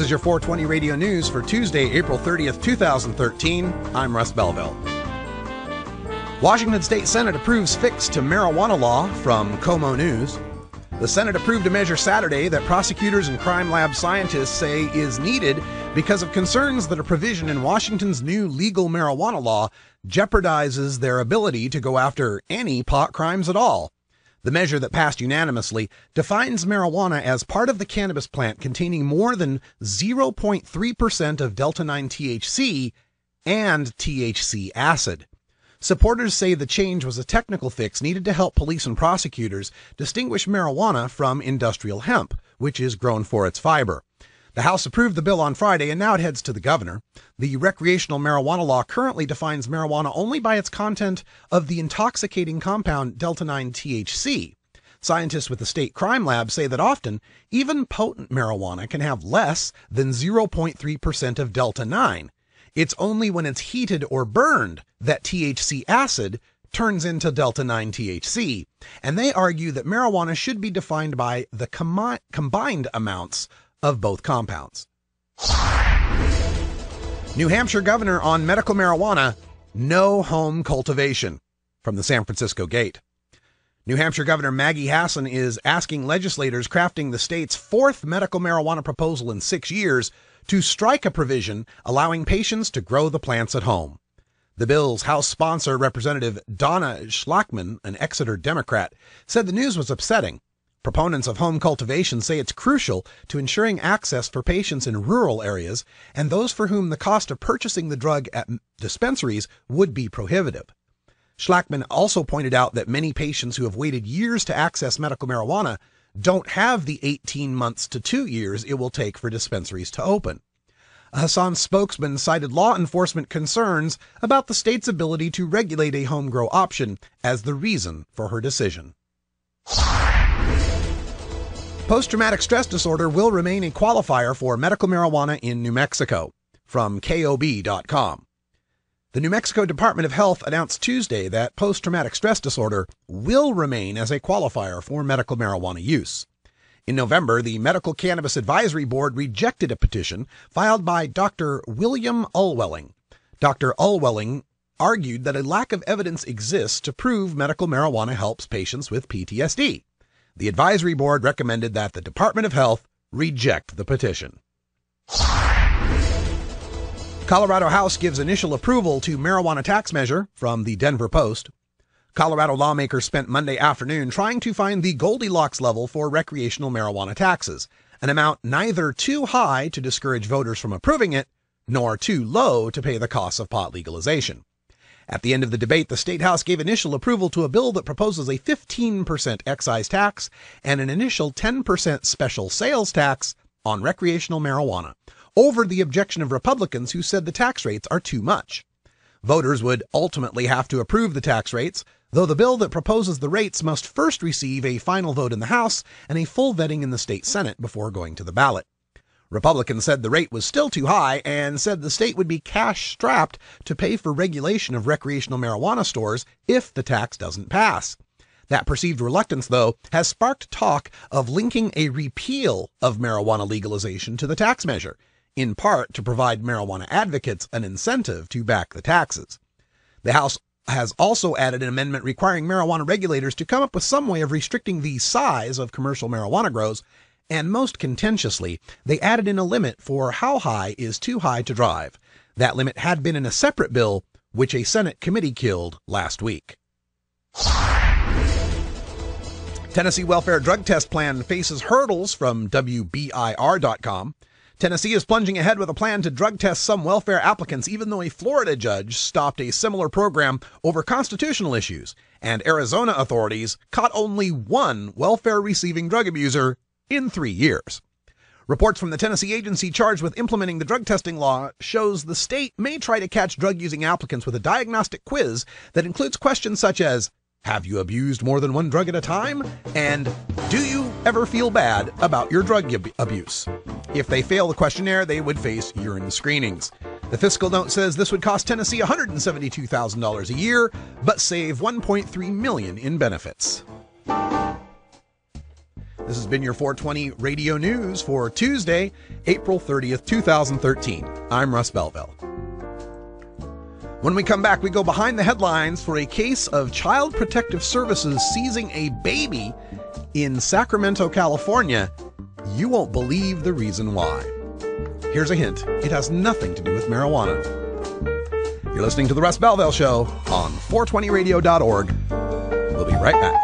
is your 420 Radio News for Tuesday, April 30th, 2013. I'm Russ Belville. Washington State Senate approves fix to marijuana law from Como News. The Senate approved a measure Saturday that prosecutors and crime lab scientists say is needed because of concerns that a provision in Washington's new legal marijuana law jeopardizes their ability to go after any pot crimes at all. The measure that passed unanimously defines marijuana as part of the cannabis plant containing more than 0.3% of Delta-9 THC and THC acid. Supporters say the change was a technical fix needed to help police and prosecutors distinguish marijuana from industrial hemp, which is grown for its fiber. The House approved the bill on Friday, and now it heads to the governor. The recreational marijuana law currently defines marijuana only by its content of the intoxicating compound Delta-9 THC. Scientists with the state crime lab say that often, even potent marijuana can have less than 0.3% of Delta-9. It's only when it's heated or burned that THC acid turns into Delta-9 THC, and they argue that marijuana should be defined by the combined amounts of both compounds. New Hampshire governor on medical marijuana, no home cultivation, from the San Francisco Gate. New Hampshire Governor Maggie Hassan is asking legislators crafting the state's fourth medical marijuana proposal in 6 years to strike a provision allowing patients to grow the plants at home. The bill's House sponsor, Representative Donna Schlachman, an Exeter Democrat, said the news was upsetting. Proponents of home cultivation say it's crucial to ensuring access for patients in rural areas and those for whom the cost of purchasing the drug at dispensaries would be prohibitive. Schlachman also pointed out that many patients who have waited years to access medical marijuana don't have the 18 months to 2 years it will take for dispensaries to open. Hassan's spokesman cited law enforcement concerns about the state's ability to regulate a home grow option as the reason for her decision. Post-traumatic stress disorder will remain a qualifier for medical marijuana in New Mexico, from KOB.com. The New Mexico Department of Health announced Tuesday that post-traumatic stress disorder will remain as a qualifier for medical marijuana use. In November, the Medical Cannabis Advisory Board rejected a petition filed by Dr. William Ulwelling. Dr. Ulwelling argued that a lack of evidence exists to prove medical marijuana helps patients with PTSD. The advisory board recommended that the Department of Health reject the petition. Colorado House gives initial approval to marijuana tax measure, from the Denver Post. Colorado lawmakers spent Monday afternoon trying to find the Goldilocks level for recreational marijuana taxes, an amount neither too high to discourage voters from approving it, nor too low to pay the costs of pot legalization. At the end of the debate, the State House gave initial approval to a bill that proposes a 15% excise tax and an initial 10% special sales tax on recreational marijuana, over the objection of Republicans who said the tax rates are too much. Voters would ultimately have to approve the tax rates, though the bill that proposes the rates must first receive a final vote in the House and a full vetting in the state Senate before going to the ballot. Republicans said the rate was still too high and said the state would be cash-strapped to pay for regulation of recreational marijuana stores if the tax doesn't pass. That perceived reluctance, though, has sparked talk of linking a repeal of marijuana legalization to the tax measure, in part to provide marijuana advocates an incentive to back the taxes. The House has also added an amendment requiring marijuana regulators to come up with some way of restricting the size of commercial marijuana grows, and most contentiously, they added in a limit for how high is too high to drive. That limit had been in a separate bill, which a Senate committee killed last week. Tennessee welfare drug test plan faces hurdles, from WBIR.com. Tennessee is plunging ahead with a plan to drug test some welfare applicants, even though a Florida judge stopped a similar program over constitutional issues, and Arizona authorities caught only one welfare-receiving drug abuser in 3 years. Reports from the Tennessee agency charged with implementing the drug testing law shows the state may try to catch drug-using applicants with a diagnostic quiz that includes questions such as, have you abused more than one drug at a time? And do you ever feel bad about your drug abuse? If they fail the questionnaire, they would face urine screenings. The fiscal note says this would cost Tennessee $172,000 a year, but save $1.3 million in benefits. This has been your 420 Radio News for Tuesday, April 30th, 2013. I'm Russ Belville. When we come back, we go behind the headlines for a case of Child Protective Services seizing a baby in Sacramento, California. You won't believe the reason why. Here's a hint. It has nothing to do with marijuana. You're listening to The Russ Belville Show on 420radio.org. We'll be right back.